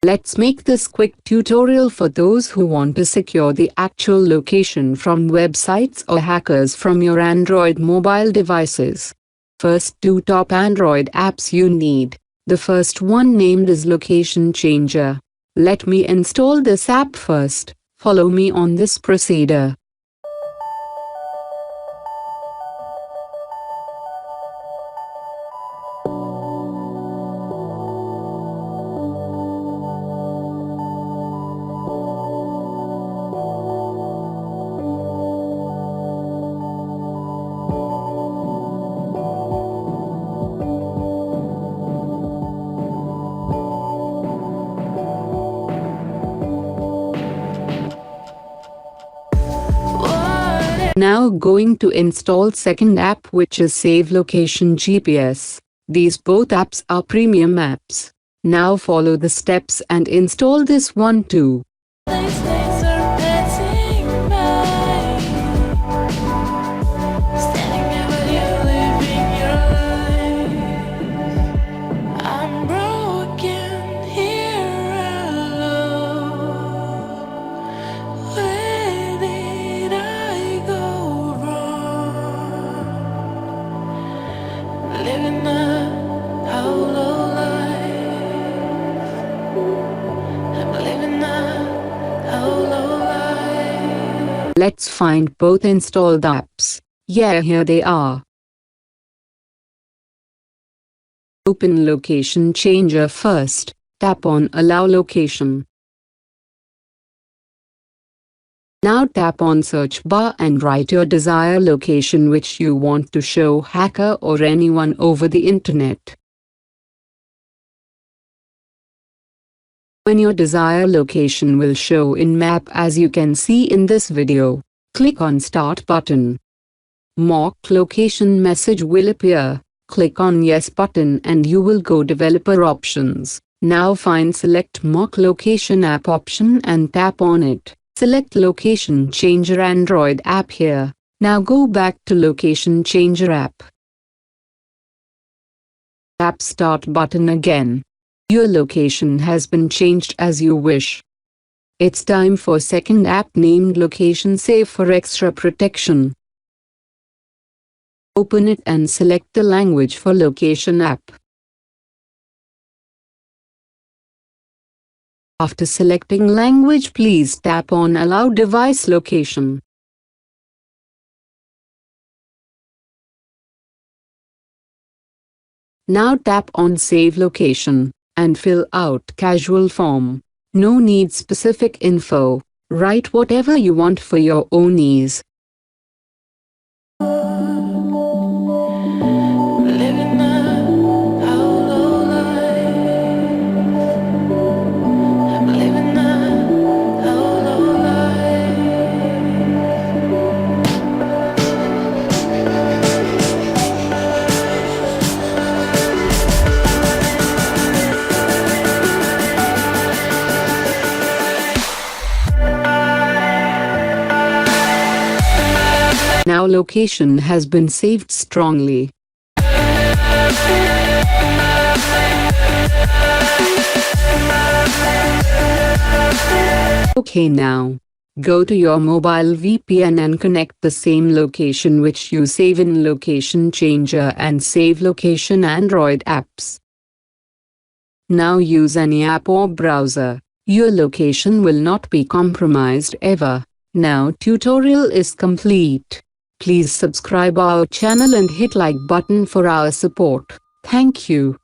Let's make this quick tutorial for those who want to secure the actual location from websites or hackers from your Android mobile devices. First, two top Android apps you need. The first one named is Location Changer. Let me install this app first. Follow me on this procedure. Now going to install second app, which is Save Location GPS. These both apps are premium apps. Now follow the steps and install this one too. Let's find both installed apps. Yeah, here they are. Open Location Changer first. Tap on Allow Location. Now tap on search bar and write your desired location which you want to show hacker or anyone over the internet. When your desired location will show in map as you can see in this video, click on Start button. Mock location message will appear. Click on Yes button and you will go Developer Options. Now find Select Mock Location App option and tap on it. Select Location Changer Android app here. Now go back to Location Changer app. Tap Start button again. Your location has been changed as you wish. It's time for second app named Location Save for extra protection. Open it and select the language for location app. After selecting language, please tap on Allow Device Location. Now tap on Save Location and fill out casual form. No need specific info. Write whatever you want for your own ease. Now location has been saved strongly. Okay, now go to your mobile VPN and connect the same location which you save in Location Changer and Save Location Android apps. Now use any app or browser. Your location will not be compromised ever. Now tutorial is complete. Please subscribe our channel and hit like button for our support. Thank you.